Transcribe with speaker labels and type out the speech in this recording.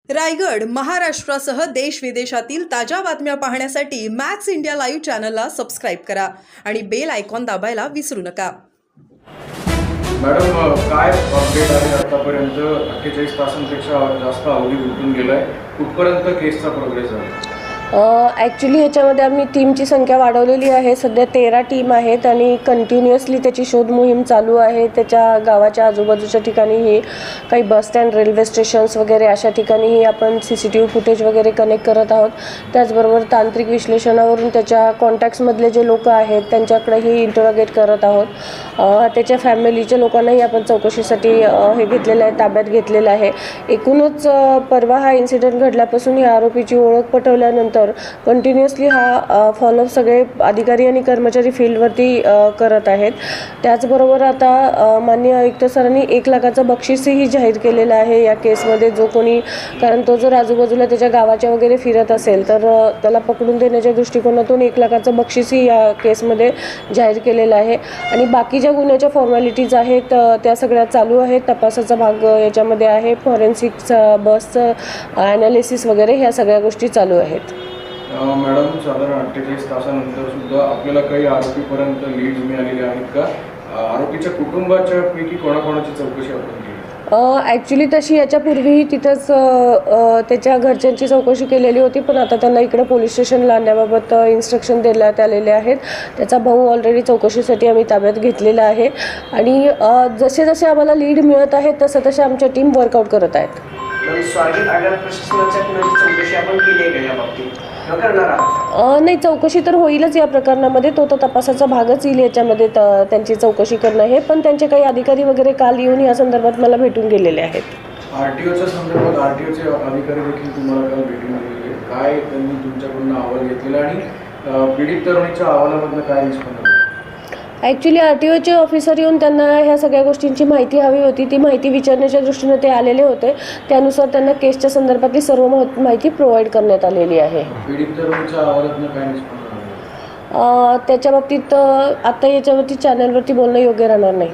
Speaker 1: रायगड महाराष्ट्रासह देश विदेशातील ताज्या बातम्या पाहण्यासाठी मॅक्स इंडिया लाईव्ह चॅनलला सबस्क्राईब करा आणि बेल आयकॉन दाबायला विसरू नका।
Speaker 2: मॅडम, काय अपडेट आहे? आतापर्यंत 48 तासांपेक्षा जास्त अवधी उलटून गेलाय, कुठपर्यंत केसचा प्रोग्रेस आहे?
Speaker 3: ॲक्च्युली ह्याच्यामध्ये आम्ही टीमची संख्या वाढवलेली आहे। सध्या 13 टीम आहेत आणि कंटिन्युअसली त्याची शोध मोहीम चालू आहे। त्याच्या गावाच्या आजूबाजूच्या ठिकाणीही काही बस स्टँड, रेल्वे स्टेशन्स वगैरे अशा ठिकाणीही आपण CCTV फुटेज वगैरे कनेक्ट करत आहोत। त्याचबरोबर तांत्रिक विश्लेषणावरून त्याच्या कॉन्टॅक्ट्समधले जे लोक आहेत त्यांच्याकडेही इंटरोगेट करत आहोत। त्याच्या फॅमिलीच्या लोकांनाही आपण चौकशीसाठी हे घेतलेलं आहे, ताब्यात घेतलेलं आहे। एकूणच परवा हा इन्सिडेंट घडल्यापासून या आरोपीची ओळख पटवल्यानंतर कंटिन्युअसली हा फॉलोअप सगळे अधिकारी आणि कर्मचारी फील्डवरती करत आहेत। त्याचबरोबर आता माननीय आयुक्त सरांनी 1 लाखाचं बक्षीसही जाहीर केलेलं आहे या केसमध्ये। जो कोणी, कारण तो जर आजूबाजूला त्याच्या गावाच्या वगैरे फिरत असेल तर त्याला पकडून देण्याच्या दृष्टिकोनातून 1 लाखाचं बक्षीसही या केसमध्ये जाहीर केलेलं आहे। आणि बाकी ज्या गुन्ह्याच्या फॉर्मॅलिटीज आहेत त्या सगळ्या चालू आहेत। तपासाचा भाग याच्यामध्ये आहे, फॉरेन्सिक्स, बसचं ॲनालिसिस वगैरे ह्या सगळ्या गोष्टी चालू आहेत।
Speaker 2: मॅडम, साधारण 48 तासानंतर सुद्धा आपल्याला काही आरोपीपर्यंत लीड मिळालेले आहेत का? आरोपीच्या कुटुंबाच्या पैकी कोणाकोणाची चौकशी आपण केली?
Speaker 3: ॲक्च्युली तशी याच्यापूर्वीही तिथंच त्याच्या घरच्यांची चौकशी केलेली होती, पण आता त्यांना इकडे पोलीस स्टेशनला आणण्याबाबत इन्स्ट्रक्शन देण्यात आलेले आहेत। त्याचा भाऊ ऑलरेडी चौकशीसाठी आम्ही ताब्यात घेतलेला आहे आणि जसे जसे आम्हाला लीड मिळत आहेत तसं तसे आमच्या टीम वर्कआउट करत आहेत।
Speaker 4: स्वागत आगार प्रशासनाच्या कुणाची चौकशी आपण केली आहे का या बाबतीत?
Speaker 3: नाही, चौकशी तर होईलच या प्रकरणामध्ये, तो तर तपासाचा भागच येईल याच्यामध्ये त्यांची चौकशी करणं हे। पण त्यांचे काही अधिकारी वगैरे काल येऊन या संदर्भात मला भेटून गेलेले आहेत।
Speaker 2: RTOच्या संदर्भात RTOचे अधिकारी देखील तुम्हाला काल भेटून गेलेले, काय त्यांनी तुमच्याकडून अहवाल घेतलेला आणि पीडित तरुणीच्या अहवालामधनं काय निष्पन्न झालं?
Speaker 3: ॲक्च्युली RTOचे ऑफिसर येऊन त्यांना ह्या सगळ्या गोष्टींची माहिती हवी होती, ती माहिती विचारण्याच्या दृष्टीने ते आलेले होते। त्यानुसार त्यांना केसच्या संदर्भातली सर्व माहिती प्रोव्हाइड करण्यात आलेली आहे।
Speaker 2: पीडित तरुणीच्या अहवालातनं काय निष्पन्न झालं?
Speaker 3: त्याच्या बाबतीत आता याच्यावरती चॅनलवरती बोलणं योग्य राहणार नाही।